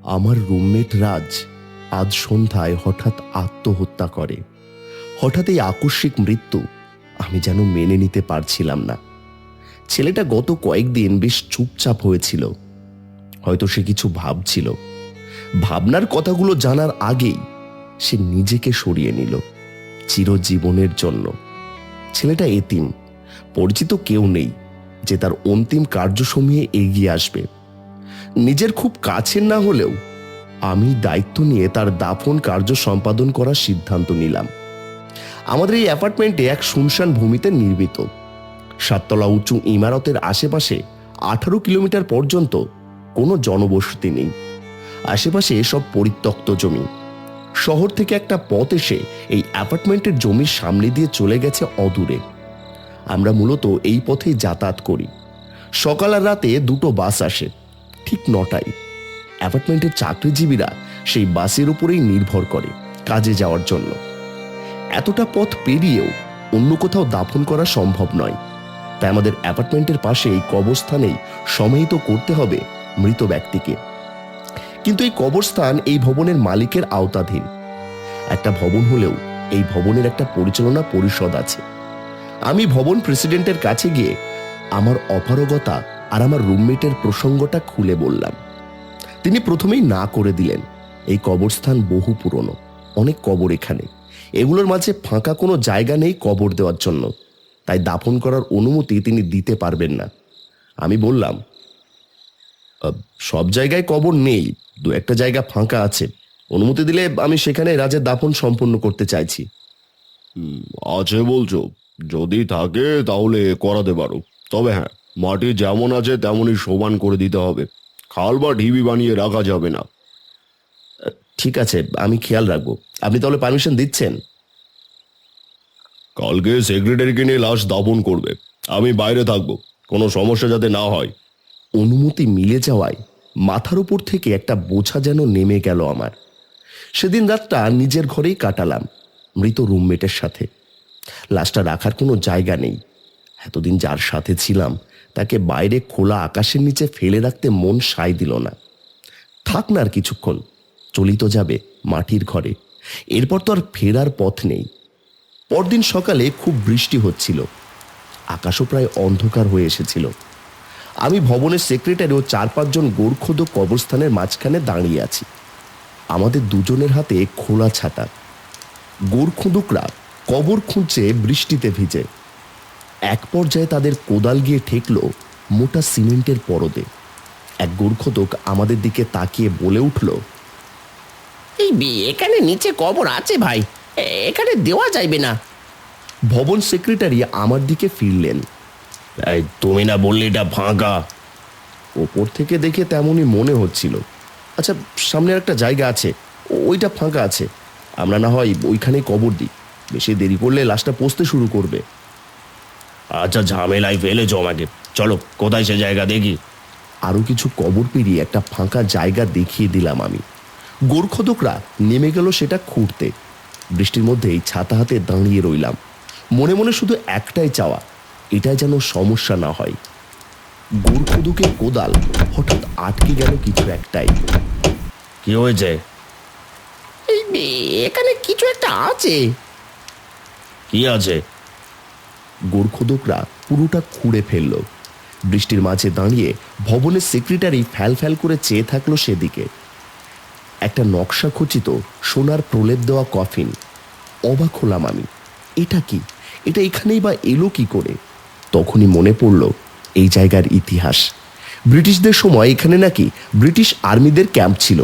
আমার রুমমেট রাজ আজ সন্ধ্যায় হঠাৎ আত্মহত্যা করে। হঠাৎ এই আকস্মিক মৃত্যু আমি যেন মেনে নিতে পারছিলাম না। ছেলেটা গত কয়েকদিন বেশ চুপচাপ হয়েছিল, হয়তো সে কিছু ভাবছিল। ভাবনার কথাগুলো জানার আগেই সে নিজেকে সরিয়ে নিল চিরজীবনের জন্য। ছেলেটা এতিম, পরিচিত কেউ নেই যে তার অন্তিম কার্যসমূহে এগিয়ে আসবে। নিজের খুব কাছের না হলেও আমি দায়িত্ব নিয়ে তার দাফন কার্য সম্পাদন করার সিদ্ধান্ত নিলাম। আমাদের এই অ্যাপার্টমেন্টে এক শুনশান ভূমিতে নির্মিত। 7 তলা উঁচু ইমারতের আশেপাশে 18 কিলোমিটার পর্যন্ত কোনো জনবসতি নেই। আশেপাশে সব পরিত্যক্ত জমি। শহর থেকে একটা পথ এসে এই অ্যাপার্টমেন্টের জমির সামনে দিয়ে চলে গেছে অদূরে। আমরা মূলত এই পথেই যাতায়াত করি। সকাল আর রাতে দুটো বাস আসে, ঠিক 9টায়। অ্যাপার্টমেন্টের চাকরিজীবীরা সেই বাসের উপরেই নির্ভর করে কাজে যাওয়ার জন্য। এতটা পথ পেরিয়েও অন্য কোথাও দাফন করা সম্ভব নয়, তাই আমাদের অ্যাপার্টমেন্টের পাশে এই কবরস্থানেই সমাহিত করতে হবে মৃত ব্যক্তিকে। কিন্তু এই কবরস্থান এই ভবনের মালিকের আওতাধীন। একটা ভবন হলেও এই ভবনের একটা পরিচালনা পরিষদ আছে। আমি ভবন প্রেসিডেন্টের কাছে গিয়ে আমার অপারগতা আর আমার রুমমেটের প্রসঙ্গটা খুলে বললাম। তিনি প্রথমেই না করে দিলেন। এই কবরস্থান বহু পুরনো, অনেক কবর এখানে। এগুলোর মাঝে ফাঁকা কোনো জায়গা নেই কবর দেওয়ার জন্য, তাই দাফন করার অনুমতি তিনি দিতে পারবেন না। আমি বললাম, সব জায়গায় কবর নেই, 2-1টা জায়গা ফাঁকা আছে। অনুমতি দিলে আমি সেখানে রাজের দাফন সম্পন্ন করতে চাইছি। আছে বলছো? যদি থাকে তাহলে করাতে পারো, তবে হ্যাঁ, মাটি যেমন আছে তেমনই সমান করে দিতে হবে। খাল বা ঢিবি বানিয়ে রাখা যাবে না। ঠিক আছে, আমি খেয়াল রাখবো। আপনি তাহলে পারমিশন দিচ্ছেন? কালকে সেক্রেটারিকে নিয়ে লাশ দাফন করবে, আমি বাইরে থাকবো, কোনো সমস্যা যাতে না হয়। অনুমতি মিলে যাওয়ায় মাথার উপর থেকে একটা বোঝা যেন নেমে গেল আমার। সেদিন রাতটা নিজের ঘরেই কাটালাম মৃত রুমমেটের সাথে। লাশটা রাখার কোনো জায়গা নেই। এতদিন যার সাথে ছিলাম তাকে বাইরে খোলা আকাশের নিচে ফেলে রাখতে মন সায় দিল না। থাক না আর কিছুক্ষণ, চলি তো যাবে মাটির ঘরে। এরপর তো আর ফেরার পথ নেই। পরদিন সকালে খুব বৃষ্টি হচ্ছিল, আকাশও প্রায় অন্ধকার হয়ে এসেছিল। আমি ভবনের সেক্রেটারি ও 4-5 জন গোরখোদক কবরস্থানের মাঝখানে দাঁড়িয়ে আছি। আমাদের দুজনের হাতে খোলা ছাতা। গোরখোদকরা কবর খুঁজছে বৃষ্টিতে ভিজে। এক পর্যায়ে তাদের কোদাল গিয়ে ঠেকল মোটা সিমেন্টের পরদে। এক গোরখোদক আমাদের দিকে তাকিয়ে বলে উঠল, এখানে নিচে কবর আছে ভাই, এখানে দেওয়া যাইবে না। ভবন সেক্রেটারি আমার দিকে ফিরলেন। তুমি না বললে এটা ফাঁকা? ওপর থেকে দেখে তেমনই মনে হচ্ছিল। আচ্ছা, সামনে একটা জায়গা আছে, ওইটা ফাঁকা আছে। আমরা না হয় ওইখানেই কবর দিই, বেশি দেরি করলে লাশটা পচতে শুরু করবে। আচ্ছা, ঝামেলায় ফেলেছ আমাকে, চলো কোথায় সে জায়গা দেখি। আরও কিছু কবর পেরিয়ে একটা ফাঁকা জায়গা দেখিয়ে দিলাম আমি। গোরখোদকরা নেমে গেল সেটা খুঁড়তে। বৃষ্টির মধ্যেই ছাতা হাতে দাঁড়িয়ে রইলাম। মনে মনে শুধু একটাই চাওয়া, এটাই যেন সমস্যা না হয়। গোরখোদকের কোদাল হঠাৎ আটকে গেল কিছু একটাই। কি হয়েছে? এখানে কিছু একটা আছে। কি আছে? গোরখোদকরা পুরোটা খুঁড়ে ফেলল। বৃষ্টির মাঝে দাঁড়িয়ে ভবনের সেক্রেটারি ফ্যাল ফ্যাল করে চেয়ে থাকলো সেদিকে। একটা নকশা খচিত সোনার প্রলেপ দেওয়া কফিন। অবাক হলাম আমি, এটা কি? এটা এখানেই বা এলো কি করে? তখনই মনে পড়ল এই জায়গার ইতিহাস। ব্রিটিশদের সময় এখানে নাকি ব্রিটিশ আর্মিদের ক্যাম্প ছিল।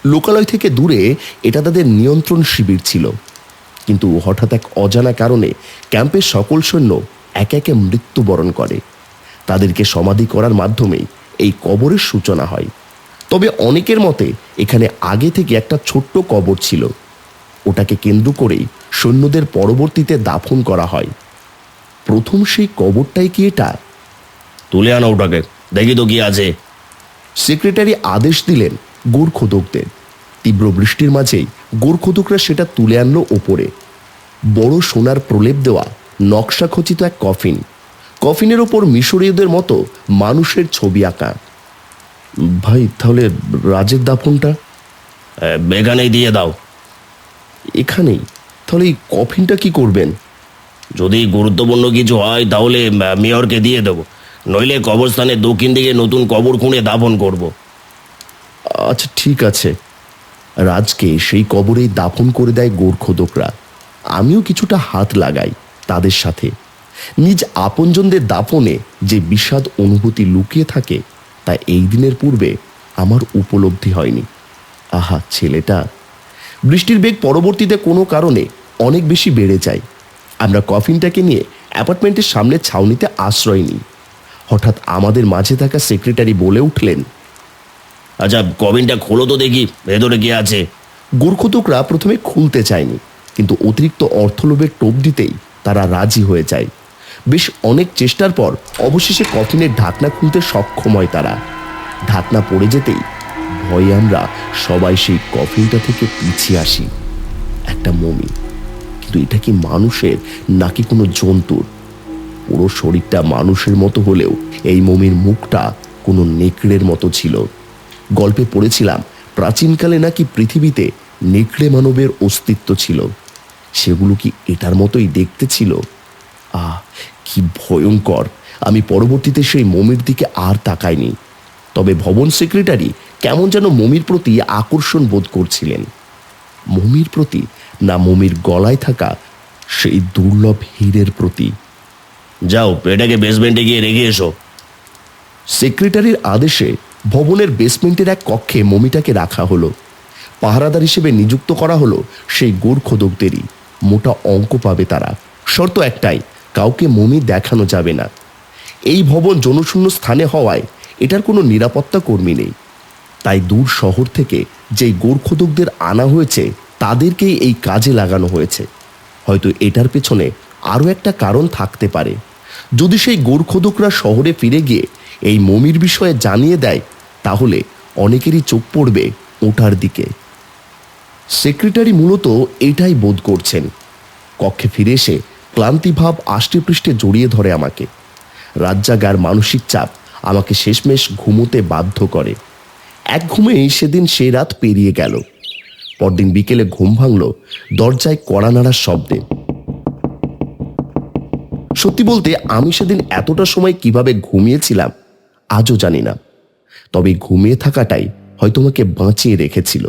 লোকালয় থেকে দূরে এটা তাদের নিয়ন্ত্রণ শিবির ছিল। কিন্তু হঠাৎ এক অজানা কারণে ক্যাম্পের সকল সৈন্য একে একে মৃত্যুবরণ করে। তাদেরকে সমাধি করার মাধ্যমেই এই কবরের সূচনা হয়। তবে অনেকের মতে এখানে আগে থেকে একটা ছোট্ট কবর ছিল। ওটাকে কেন্দ্র করেই সৈন্যদের পরবর্তীতে দাফন করা হয়। প্রথম সেই কবরটাই কি এটা? তুলে আনো ওটাকে, দেখি তো কি আছে। সেক্রেটারি আদেশ দিলেন গোরখোদকদের। তীব্র বৃষ্টির মাঝেই গোরখোদকরা সেটা তুলে আনলো ওপরে। বড় সোনার প্রলেপ দেওয়া নকশা খচিত এক কফিন। কফিনের ওপর মিশরীয়দের মতো মানুষের ছবি আঁকা। ভাই, তাহলে রাজের দাফনটা? এখানেই দিয়ে দাও। এখানেই? তাহলে এই কফিনটা কি করবেন? যদি গুরুত্বপূর্ণ কিছু হয় তাহলে মেয়রকে দিয়ে দেবো, নইলে কবরস্থানের দক্ষিণ দিকে নতুন কবর খুঁড়ে দাফন করব। আচ্ছা ঠিক আছে। রাজকে সেই কবরেই দাফন করে দেয় গোরখোদকরা। আমিও কিছুটা হাত লাগাই তাদের সাথে। নিজ আপনজনদের দাফনে যে বিষাদ অনুভূতি লুকিয়ে থাকে তা এই দিনের পূর্বে আমার উপলব্ধি হয়নি। আহা ছেলেটা! বৃষ্টির বেগ পরবর্তীতে কোনো কারণে অনেক বেশি বেড়ে যায়। আমরা কফিনটাকে নিয়ে অ্যাপার্টমেন্টের সামনে ছাউনিতে আশ্রয় নিই। হঠাৎ আমাদের মাঝে থাকা সেক্রেটারি বলে উঠলেন, আচ্ছা কবিনটা খোলো তো দেখি ভেতরে কি আছে। গোরখোদকরা প্রথমে খুলতে চায়নি, কিন্তু অতিরিক্ত অর্থলোভের টোপ দিতেই তারা রাজি হয়ে যায়। বেশ অনেক চেষ্টার পর অবশেষে কফিনের ঢাকনা খুলতে সক্ষম হয় তারা। ঢাকনা পড়ে যেতেই ভয়ে আমরা সবাই সেই কফিনটা থেকে পিছিয়ে আসি। একটা মমি, কিন্তু এটা কি মানুষের নাকি কোনো জন্তুর? পুরো শরীরটা মানুষের মতো হলেও এই মমির মুখটা কোনো নেকড়ের মতো ছিল। গল্পে পড়েছিলাম প্রাচীনকালে নাকি পৃথিবীতে নেকড়ে মানবের অস্তিত্ব ছিল। সেগুলো কি এটার মতোই দেখতে ছিল? আহ, কি ভয়ঙ্কর! আমি পরবর্তীতে সেই মমির দিকে আর তাকাইনি। তবে ভবন সেক্রেটারি কেমন যেন মমির প্রতি আকর্ষণ বোধ করছিলেন। মমির প্রতি, না মমির গলায় থাকা সেই দুর্লভ হীরের প্রতি? যাও এটাকে বেসমেন্টে গিয়ে রেখে এসো। সেক্রেটারির আদেশে ভবনের বেসমেন্টের এক কক্ষে মমিটাকে রাখা হলো। পাহারাদার হিসেবে নিযুক্ত করা হলো সেই গোরখোদকদেরই। মোটা অঙ্ক পাবে তারা। শর্ত একটাই, কাউকে মমি দেখানো যাবে না। এই ভবন জনশূন্য স্থানে হওয়ায় এটার কোনো নিরাপত্তা কর্মী নেই। তাই দূর শহর থেকে যেই গোরখোদকদের আনা হয়েছে তাদেরকেই এই কাজে লাগানো হয়েছে। হয়তো এটার পেছনে আরও একটা কারণ থাকতে পারে। যদি সেই গোরখোদকরা শহরে ফিরে গিয়ে এই মমির বিষয়ে জানিয়ে দেয়, তাহলে অনেকেরই চোখ পড়বে ওটার দিকে। সেক্রেটারি মূলত এটাই বোধ করছেন। কক্ষে ফিরে এসে ক্লান্তিভাব আষ্টেপৃষ্ঠে জড়িয়ে ধরে আমাকে। রাত জাগার মানসিক চাপ আমাকে শেষমেশ ঘুমোতে বাধ্য করে। এক ঘুমেই সেদিন সে রাত পেরিয়ে গেল। পরদিন বিকেলে ঘুম ভাঙল দরজায় কড়া নাড়ার শব্দে। সত্যি বলতে আমি সেদিন এতটা সময় কিভাবে ঘুমিয়েছিলাম আজও জানি না। তবে ঘুমিয়ে থাকাটাই হয়তো আমাকে বাঁচিয়ে রেখেছিল।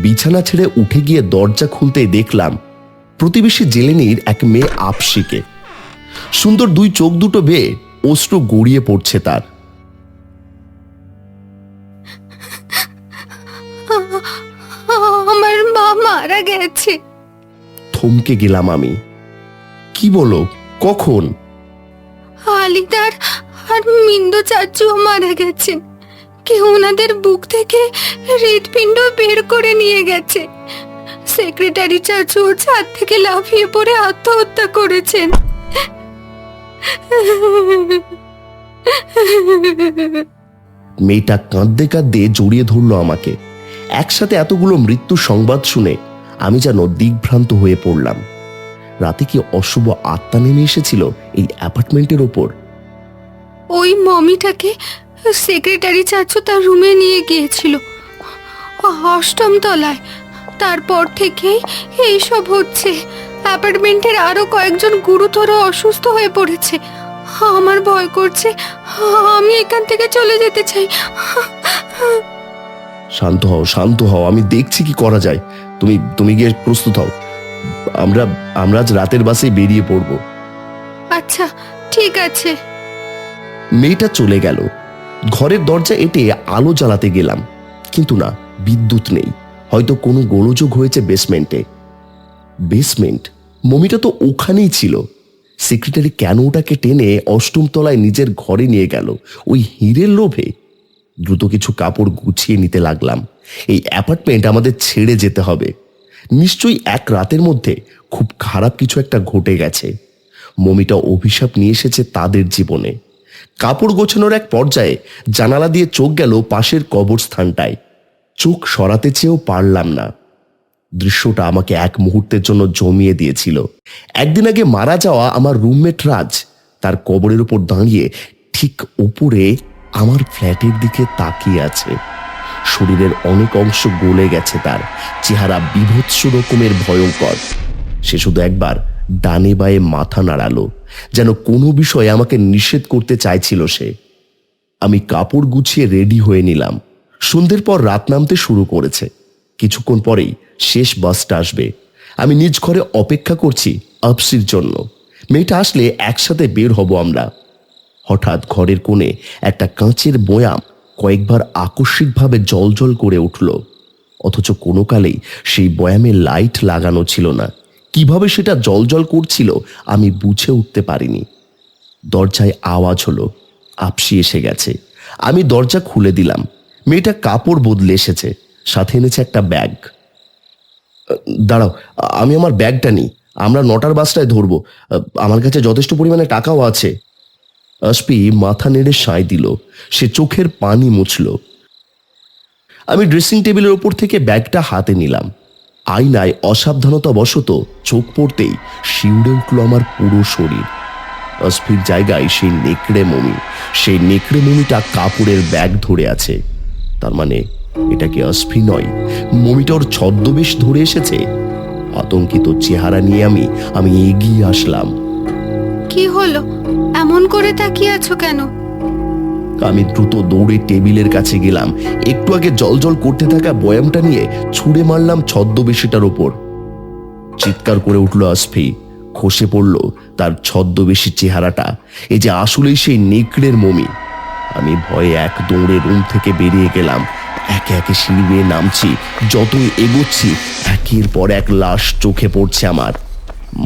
বিছানা ছেড়ে উঠে গিয়ে দরজা খুলতেই দেখলাম প্রতিবেশী জেলেনির এক মেয়ে আপসিকে। সুন্দর দুই চোখ দুটো বেয়ে অশ্রু গড়িয়ে পড়ছে তার। আমার মা মারা গেছে। থমকে গেলাম আমি। কি বলো? কখন? আলিদার আর মিন্দু চাচুও মারা গেছেন। কেউ ওনাদের বুক থেকে হৃৎপিণ্ড বের করে নিয়ে গেছে। সেক্রেটারি চাচু ছাদ থেকে লাফিয়ে পড়ে আত্মহত্যা করেছেন। মেয়েটা কাঁদতে কাঁদতে জড়িয়ে ধরলো আমাকে। একসাথে এতগুলো মৃত্যু সংবাদ শুনে আমি যেন দিগ্ভ্রান্ত হয়ে পড়লাম। রাতে কি অশুভ আত্মা নেমে এসেছিল এই অ্যাপার্টমেন্টের ওপর? ওই মমিটাকে সেক্রেটারি চাচু তার রুমে নিয়ে গিয়েছিল, 8ম তলায়। তারপর থেকেই এইসব হচ্ছে। অ্যাপার্টমেন্টের আরো কয়েকজন গুরুতর অসুস্থ হয়ে পড়েছে। আমার ভয় করছে। আমি এখান থেকে চলে যেতে চাই। শান্ত হও, শান্ত হও, আমি দেখছি কি করা যায়। তুমি তুমি গিয়ে প্রস্তুত হও। আমরা আমরা আজ রাতের বাসে বেরিয়ে পড়ব। আচ্ছা ঠিক আছে। মেয়েটা চলে গেল। ঘরের দরজা এঁটে আলো জ্বালাতে গেলাম, কিন্তু না, বিদ্যুৎ নেই। হয়তো কোনো গোলযোগ হয়েছে বেসমেন্টে। বেসমেন্ট? মমিটা তো ওখানেই ছিল। সেক্রেটারি কেন ওটাকে টেনে 8ম তলায় নিজের ঘরে নিয়ে গেল? ওই হীরের লোভে? দ্রুত কিছু কাপড় গুছিয়ে নিতে লাগলাম। এই অ্যাপার্টমেন্ট আমাদের ছেড়ে যেতে হবে। নিশ্চয়ই এক রাতের মধ্যে খুব খারাপ কিছু একটা ঘটে গেছে। মমিটা অভিশাপ নিয়ে এসেছে তাদের জীবনে। কাপড় গোছানোর এক পর্যায়ে জানালা দিয়ে চোখ গেল পাশের কবরস্থানটায়। চোখ সরাতে চেয়েও পারলাম না। দৃশ্যটা আমাকে এক মুহূর্তের জন্য জমিয়ে দিয়েছিল। একদিন আগে মারা যাওয়া আমার রুমমেট রাজ তার কবরের উপর দাঁড়িয়ে ঠিক উপরে আমার ফ্ল্যাটের দিকে তাকিয়ে আছে। শরীরের অনেক অংশ গলে গেছে, তার চেহারা বীভৎস রকমের ভয়ঙ্কর। সে শুধু একবার ডানে বায়ে মাথা নাড়ালো, যেন কোনো বিষয়ে আমাকে নিষেধ করতে চাইছিল সে। আমি কাপড় গুছিয়ে রেডি হয়ে নিলাম। সন্ধ্যের পর রাত নামতে শুরু করেছে। কিছুক্ষণ পরেই শেষ বাসটা আসবে। আমি নিজ ঘরে অপেক্ষা করছি আপসির জন্য। মেয়েটা আসলে একসাথে বের হব আমরা। হঠাৎ ঘরের কোণে একটা কাঁচের বয়াম কয়েকবার আকস্মিকভাবে জলজল করে উঠল, অথচ কোনো কালেই সেই বয়ামে লাইট লাগানো ছিল না। কিভাবে সেটা জলজল করছিল আমি বুঝে উঠতে পারিনি। দরজায় আওয়াজ হলো, আপসি এসে গেছে। আমি দরজা খুলে দিলাম। মেয়েটা কাপড় বদলে এসেছে, সাথে এনেছে একটা ব্যাগ। দাঁড়াও, আমি আমার ব্যাগটা নিই, আমরা 9টার বাসটায় ধরবো। আমার কাছে যথেষ্ট পরিমাণে টাকাও আছে। আসপি মাথা নেড়ে সায় দিল। সে চোখের পানি মুছল। আমি ড্রেসিং টেবিলের ওপর থেকে ব্যাগটা হাতে নিলাম। আয়নায় অসাবধানতাবশত চোখ পড়তেই শিউরে উঠল আমার পুরো শরীর। আসফির জায়গায় সেই নেকড়ে মমি। সেই নেকড়ে মমিটা কাপড়ের ব্যাগ ধরে আছে। তার মানে এটা কি আসফি নয়? মমিটা ওর ছদ্মবেশ ধরে এসেছে। আতঙ্কিত চেহারা নিয়ে আমি এগিয়ে আসলাম। কি হলো, এমন করে তাকিয়ে আছো কেন? আমি দ্রুত দৌড়ে টেবিলের কাছে গেলাম। একটু আগে জলজল করতে থাকা বয়ামটা নিয়ে ছুঁড়ে মারলাম ছদ্মবেশীটার ওপর। চিৎকার করে উঠল আসফি। খসে পড়ল তার ছদ্মবেশী চেহারাটা। এই যে আসলেই সেই নেকড়ের মমি। আমি ভয়ে এক দৌড়ে রুম থেকে বেরিয়ে গেলাম। একে একে সিঁড়ি বেয়ে নামছি। যতই এগোচ্ছি একের পর এক লাশ চোখে পড়ছে আমার।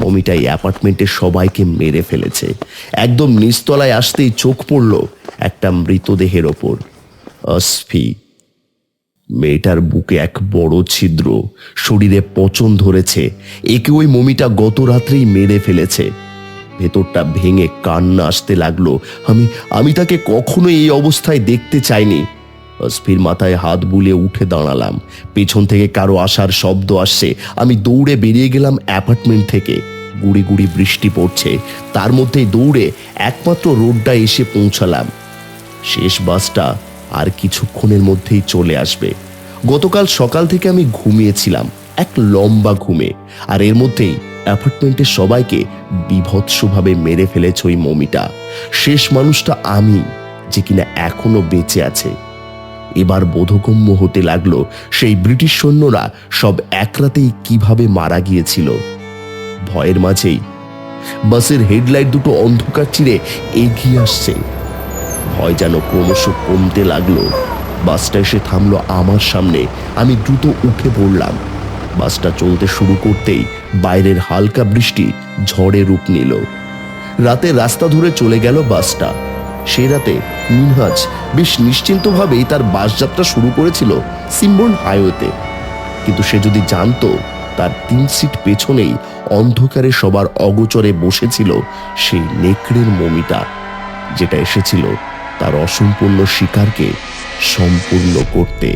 মমিটা এই অ্যাপার্টমেন্টের সবাইকে মেরে ফেলেছে। একদম নিচতলায় আসতেই চোখ পড়ল একটা মৃতদেহের ওপর। আসফি। মেয়েটার বুকে এক বড় ছিদ্র, শরীরে পচন ধরেছে। একে ওই মমিটা গত রাত্রেই মেরে ফেলেছে। ভেতরটা ভেঙে কান্না আসতে লাগলো। আমি তাকে কখনো এই অবস্থায় দেখতে চাইনি। আসফির মাথায় হাত বুলিয়ে উঠে দাঁড়ালাম। পেছন থেকে কারো আসার শব্দ আসছে। আমি দৌড়ে বেরিয়ে গেলাম অ্যাপার্টমেন্ট থেকে। গুড়ি গুড়ি বৃষ্টি পড়ছে, তার মধ্যেই দৌড়ে একমাত্র রোডটা এসে পৌঁছালাম। শেষ বাসটা আর কিছুক্ষণের মধ্যেই চলে আসবে। গতকাল সকাল থেকে আমি ঘুমিয়েছিলাম এক লম্বা ঘুমে, আর এর মধ্যেই অ্যাপার্টমেন্টের সবাইকে বীভৎসভাবে মেরে ফেলেছে ওই মমিটা। শেষ মানুষটা আমি, যে কিনা এখনো বেঁচে আছে। এবার বোধগম্য হতে লাগলো সেই ব্রিটিশ সৈন্যরা সব এক রাতেই কিভাবে মারা গিয়েছিল। ভয়ের মাঝেই বাসের হেডলাইট দুটো অন্ধকার চিরে এগিয়ে আসছে। ভয় যেন ক্রমশ কমতে লাগলো। বাসটা এসে থামলো আমার সামনে। আমি দ্রুত উঠে পড়লাম। বাসটা চলতে শুরু করতেই বাইরের হালকা বৃষ্টি ঝড়ে রূপ নিল। রাতে রাস্তা ধরে চলে গেল বাসটা। সেই রাতে মিনহাজ বেশ নিশ্চিন্তভাবেই তার বাসযাত্রা শুরু করেছিল সিমবর্ন হাইওয়েতে। কিন্তু সে যদি জানতো তার 3 সিট পেছনেই অন্ধকারে সবার অগোচরে বসেছিল সেই নেকড়ের মমিটা, যেটা এসেছিল তার অসম্পূর্ণ শিকারকে সম্পূর্ণ করতে।